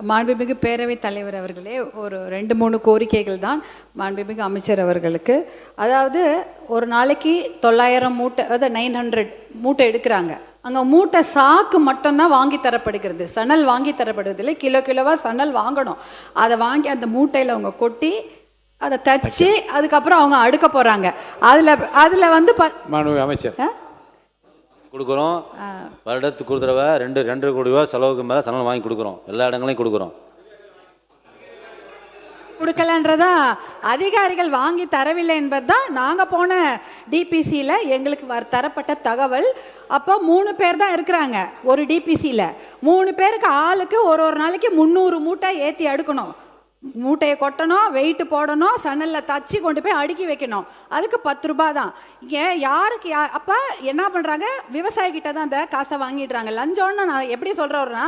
மாண்புமிகு பேரவைத் தலைவர் அவர்களே, ஒரு 2-3 கோரிக்கைகள் தான் மாண்புமிகு அமைச்சர் அவர்களுக்கு. அதாவது ஒரு நாளைக்கு 900 மூட்டை, அதாவது 900 மூட்டை எடுக்கிறாங்க. அங்கே மூட்டை சாக்கு மட்டும்தான் வாங்கி தரப்படுகிறது, சணல் வாங்கி தரப்படுவதில்லை. கிலோ கிலோவாக சணல் வாங்கணும். அதை வாங்கி அந்த மூட்டையில் அவங்க கொட்டி அதை தச்சு அதுக்கப்புறம் அவங்க அடுக்க போகிறாங்க. அதில் வந்து அமைச்சர் கொடுக்குறோம். வருடத்துக்கு ஒரு தடவை 2 கோடி ரூபா செலவுக்கு மேலே சணல் வாங்கி கொடுக்குறோம். எல்லா இடங்களையும் கொடுக்குறோம். கொடுக்கலன்றதா அதிகாரிகள் வாங்கி தரவில்லை என்பதுதான் நாங்கள் போன டிபிசியில் எங்களுக்கு தரப்பட்ட தகவல். அப்போ 3 பேர் தான் இருக்கிறாங்க ஒரு டிபிசியில். 3 பேருக்கு ஆளுக்கு ஒரு நாளைக்கு 300 மூட்டை ஏற்றி அடுக்கணும். மூட்டையை கொட்டணும், வெயிட்டு போடணும், சணலில் தச்சு கொண்டு போய் அடுக்கி வைக்கணும். அதுக்கு 10 ரூபாய் தான். இங்கே யாருக்கு அப்போ என்ன பண்ணுறாங்க, விவசாயிகிட்ட தான் அந்த காசை வாங்கிடுறாங்க. லஞ்சம்னு நான் எப்படி சொல்கிறேன்னா,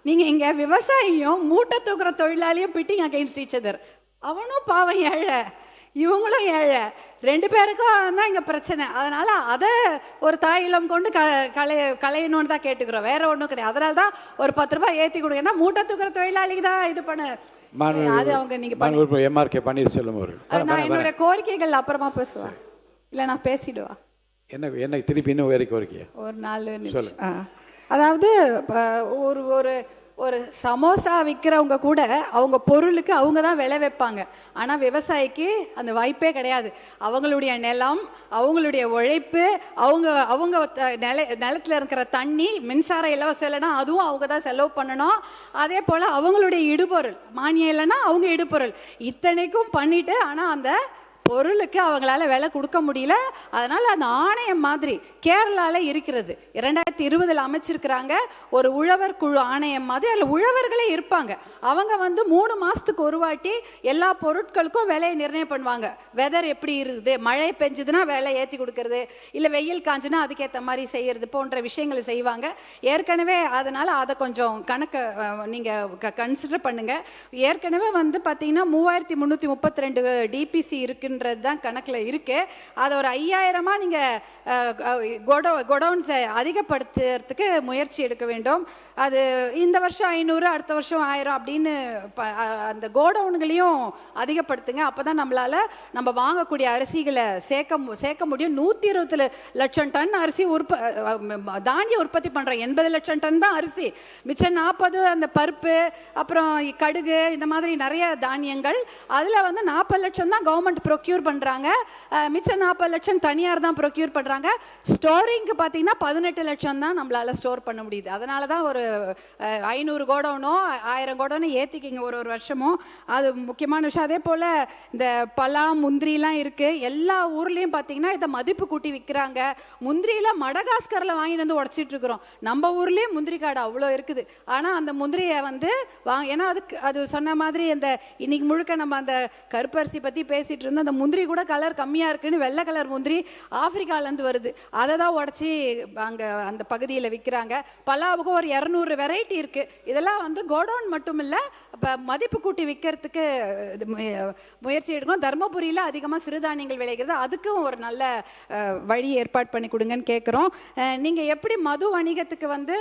நீங்கள் இங்கே விவசாயியும் மூட்டை தூக்குற தொழிலாளியும் பிட்டிங் அகைன்ஸ்ட் ஈச் அதர். அவனும் பாவம் ஏழை, இவங்களும் ஏழை, 2 பேருக்கும் தான் இங்கே பிரச்சனை. அதனால் அதை ஒரு தாயிலம் கொண்டு களையணும்னு தான் கேட்டுக்கிறோம், வேற ஒன்றும் கிடையாது. அதனால தான் ஒரு 10 ரூபாய் ஏற்றி கொடுங்க. ஏன்னா மூட்டை தூக்குற தொழிலாளிக்கு தான் இது பண்ண அது அவங்க நீங்க எம்ஆர்கே பன்னீர்செல்வம் அவர்கள். நான் என்னோட கோரிக்கைகள் அப்புறமா பேசுவேன், இல்லை நான் பேசிடுவா. என்ன திருப்பி இன்னும் வேற கோரிக்கை ஒரு 4 நிமிஷம். அதாவது ஒரு சமோசா விற்கிறவங்க கூட அவங்க பொருளுக்கு அவங்க தான் விலை வைப்பாங்க. ஆனால் விவசாயிக்கு அந்த வாய்ப்பே கிடையாது. அவங்களுடைய நிலம், அவங்களுடைய உழைப்பு, அவங்க நிலத்தில் இருக்கிற தண்ணி, மின்சாரம் இலவசம் இல்லைன்னா அதுவும் அவங்க தான் செலவு பண்ணணும். அதே போல் அவங்களுடைய இடுபொருள், மானியம் இல்லைன்னா அவங்க இடுபொருள், இத்தனைக்கும் பண்ணிட்டு ஆனால் அந்த பொருளுக்கு அவங்களால விலை கொடுக்க முடியல. அதனால் அந்த ஆணையம் மாதிரி கேரளாவில் இருக்கிறது, 2020 அமைச்சிருக்கிறாங்க ஒரு உழவர் குழு ஆணையம் மாதிரி. அதில் உழவர்களே இருப்பாங்க. அவங்க வந்து 3 மாதத்துக்கு ஒரு வாட்டி எல்லா பொருட்களுக்கும் விலையை நிர்ணயம் பண்ணுவாங்க. வெதர் எப்படி இருக்குது, மழை பெஞ்சுதுன்னா விலை ஏற்றி கொடுக்கறது, இல்லை வெயில் காஞ்சுன்னா அதுக்கேற்ற மாதிரி செய்யறது போன்ற விஷயங்களை செய்வாங்க. ஏற்கனவே அதனால் அதை கொஞ்சம் கணக்கு நீங்கள் கன்சிடர் பண்ணுங்கள். ஏற்கனவே வந்து பார்த்தீங்கன்னா 3332 டிபிசி இருக்குன்னு தான் கணக்கில் இருக்கு. அதை ஒரு 5000 நீங்கள் கோடவுன்ஸை அதிகப்படுத்துறதுக்கு முயற்சி எடுக்க வேண்டும். அது இந்த வருஷம் 500, அடுத்த வருஷம் 1000 அப்படின்னு அந்த கோடவுன்களையும் அதிகப்படுத்துங்க. அப்போதான் நம்ம வாங்கக்கூடிய அரிசிகளை சேர்க்க முடியும். 120 லட்சம் டன் அரிசி தானிய உற்பத்தி பண்ணுறோம். 80 லட்சம் டன் தான் அரிசி, மிச்சம் 40 அந்த பருப்பு, அப்புறம் கடுகு, இந்த மாதிரி நிறைய தானியங்கள். அதில் வந்து 40 லட்சம் தான் கவர்மெண்ட் ப்ரொக்யூர் பண்ணுறாங்க, மிச்சம் 40 லட்சம் தனியார் தான் ப்ரொக்யூர் பண்ணுறாங்க. ஸ்டோரிங்க்கு பார்த்தீங்கன்னா 18 லட்சம் தான் நம்மளால் ஸ்டோர் பண்ண முடியுது. அதனால தான் ஒரு 500 கோடவுனோ 1000 கோடவுனோ ஏற்றிக்கிங்க ஒரு வருஷமும். அது முக்கியமான விஷயம். அதே போல் இந்த பலா, முந்திரிலாம் இருக்குது. எல்லா ஊர்லேயும் பார்த்தீங்கன்னா இதை மதிப்பு கூட்டி விற்கிறாங்க. முந்திரியில் மடகாஸ்கரில் வாங்கிட்டு வந்து உடச்சிட்டு இருக்கிறோம். நம்ம ஊர்லேயே முந்திரி காடு அவ்வளோ இருக்குது. ஆனால் அந்த முந்திரியை வந்து ஏன்னா அது சொன்ன மாதிரி அந்த இன்னைக்கு முழுக்க நம்ம அந்த கருப்பரிசி பற்றி பேசிகிட்டு இருந்தோம். அந்த முந்திரி கூட கலர் கம்மியாக இருக்குன்னு வெள்ளை கலர் முந்திரி ஆப்பிரிக்காலேருந்து வருது, அதை தான் உடச்சி அங்கே அந்த பகுதியில் விற்கிறாங்க. பலாவுக்கு ஒரு 200 வெரைட்டி இருக்குது. இதெல்லாம் வந்து கோடவுன் மட்டும் இல்லை, இப்போ மதிப்பு கூட்டி விற்கிறதுக்கு முயற்சி எடுக்கணும். தர்மபுரியில் அதிகமாக சிறுதானியங்கள் விளைகிறது, அதுக்கும் ஒரு நல்ல வழி ஏற்பாடு பண்ணி கொடுங்கன்னு கேட்குறோம். நீங்கள் எப்படி மது வணிகத்துக்கு வந்து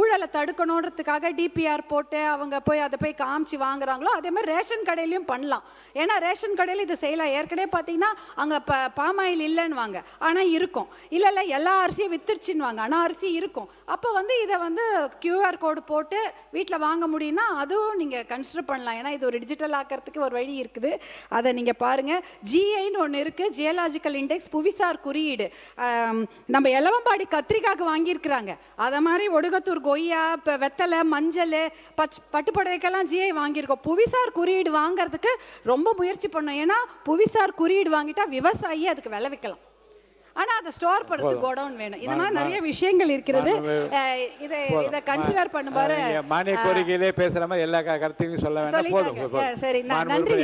ஊழலை தடுக்கணுன்றதுக்காக டிபிஆர் போட்டு அவங்க அதை போய் காமிச்சு வாங்குறாங்களோ, அதே மாதிரி ரேஷன் கடையிலையும் பண்ணலாம். ஏன்னா ரேஷன் கடையில் இது செய்யலாம். ஏற்கனவே பார்த்தீங்கன்னா அங்கே பாமாயில் இல்லைன்னு வாங்க, ஆனால் இருக்கும். இல்லை எல்லா அரிசியும் வித்துருச்சுன்னு வாங்க, ஆனால் அரிசி இருக்கும். அப்போ வந்து இதை வந்து QR கோடு போட்டு வீட்டில் வாங்க முடியும்னா அதுவும் நீங்கள் கன்சிடர் பண்ணலாம். ஏன்னா இது ஒரு டிஜிட்டல் ஆக்கிறதுக்கு ஒரு வழி இருக்குது, அதை நீங்கள் பாருங்கள். ஜிஐன்னு ஒன்று இருக்குது, ஜியலாஜிக்கல் இண்டெக்ஸ், புவிசார் குறியீடு. நம்ம எலவம்பாடி கத்திரிக்காய்க்கு வாங்கியிருக்கிறாங்க. அதை மாதிரி ஒடுகத்தூர் கொய்யா, இப்போ வெத்தலை, மஞ்சள், பட்டுப்புடவைக்கெல்லாம் ஜிஐ வாங்கியிருக்கோம். புவிசார் குறியீடு வாங்கிறதுக்கு ரொம்ப முயற்சி பண்ணோம். ஏன்னா புவிசார் குறியீடு வாங்கிட்டா விவசாயி அதுக்கு விலை விற்கலாம். ஆனால் அதை ஸ்டோர் பண்ணுறதுக்கு கோடவுன் வேணும். இந்த மாதிரி நிறைய விஷயங்கள் இருக்கிறது. இதை கன்சிடர் பண்ணுவாரு. மானிய கோரிக்கையிலே பேசுகிற மாதிரி எல்லா கருத்தையும் சொல்ல வேண்டாம். சரி, நன்றி.